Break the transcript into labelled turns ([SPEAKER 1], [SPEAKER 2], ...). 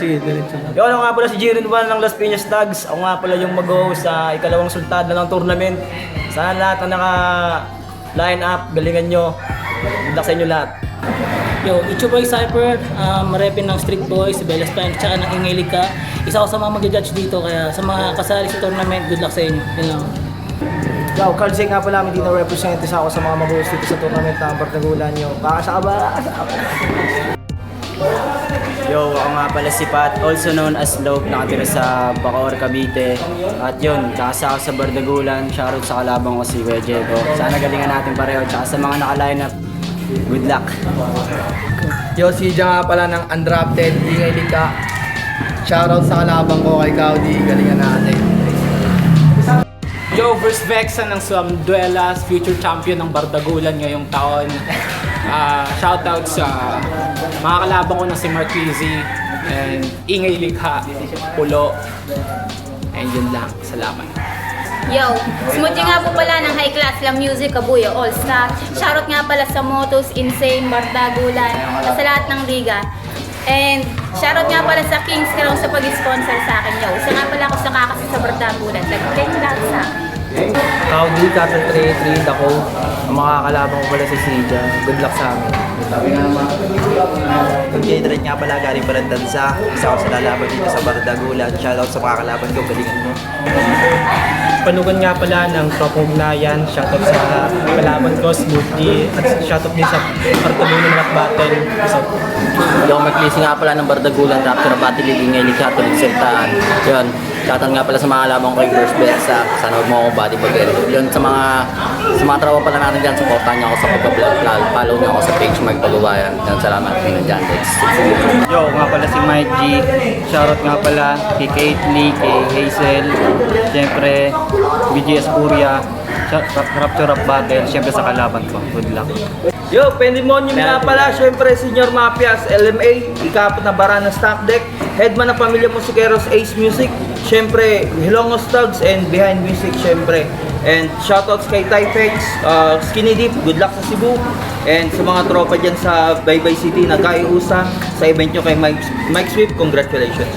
[SPEAKER 1] sige, diretso na.
[SPEAKER 2] Yo, ako nga pala si Jiren Juan ng Las Piñas Tags. Ako nga pala yung mag-host sa ikalawang sultad ng tournament. Sana lahat na naka-line up, galingan nyo. Good luck sa inyo lahat.
[SPEAKER 3] Yo, it's your boy Cypher, marepin ng Street Boys, Bellas Prank, tsaka ng Ingay ka. Isa ako sa mga mag-judge dito, kaya sa mga kasali sa tournament, good luck sa inyo. Yun lang.
[SPEAKER 4] Yo, Carlsec nga pala, dito represent ako sa mga mag-host dito sa tournament ng Bardagulan nyo. Kakasa ka ba?
[SPEAKER 5] Yo, ako nga pala si Pat, also known as Lope, nakatira sa Bacoor, Cavite. At yun, kakasa ako sa Bardagulan, shoutout sa kalabang ko si Kuya Diego. Sana galingan natin pareho, tsaka sa mga naka-line up, good luck.
[SPEAKER 1] Yo, si Jang nga pala ng Undrafted, Ingay Lika. Shoutout sa kalabang ko kay Gaudi, galingan natin.
[SPEAKER 6] Yo, Verse Vexa ng Duelas, future champion ng Bardagulan ngayong taon. Shoutout sa mga kalabang ko na si Marquise and Ingay Likha, Pulo. And yun lang. Salamat.
[SPEAKER 7] Yo, smoothie nga po pala ng High Class La Music, Kabuyo, All Star. Shoutout nga pala sa Motos, Insane, Bardagulan, at sa lahat ng liga. And shoutout nga pala sa Kings Crown sa pag-sponsor sa akin, yo. Isa nga pala ako sa kakasa sa Bardagulan. Nag-thank lang sa akin.
[SPEAKER 4] Kaudi, Cattle 33, Dako. Ang mga kalabang ko pala si Sija. Good luck sa amin.
[SPEAKER 5] Pag-jedred nga pala, galing pa ng Dansa. Isa ako sa lalaban dito sa Bardagulan. Shoutout sa mga kalaban ko, galingan mo.
[SPEAKER 4] Panugan nga pala ng Tropong Gnayan. Shoutout sa kalaban ko, Smoothie. At shoutout din sa Bardagulan Rap Battle.
[SPEAKER 8] Yung mag-lisi nga pala ng Bardagulan Rap na pati Ingay Lika, tulig siltaan. Yun, shoutout nga pala sa mga labang ko yung Verse Vexa. Sana huwag mo akong body bagay. Yun, sa mga trabaho pala natin dyan, supportan niyo ako sa pagka-vlog. Follow niyo ako sa page Magpagawayan. Yan, salamat. Pino dyan, guys.
[SPEAKER 5] Yo, nga pala si Mike G. Shoutout nga pala kay Kate Lee, kay Hazel. Siyempre, BGS Puria. Rap to Rap Battle. Siyempre sa kalaban ko. Good luck.
[SPEAKER 4] Yo, Pandemonium nga pala, syempre Senior Mafias, LMA, ikapot na bara ng stock deck, headman ng pamilya musikeros Ace Music, syempre Hilongos Thugs and Behind Music, syempre. And shoutouts kay Typex, Skinny Dip, good luck sa Cebu, and sa mga tropa dyan sa Baybay City, nagkaiusa sa event nyo kay Mike Swift, congratulations.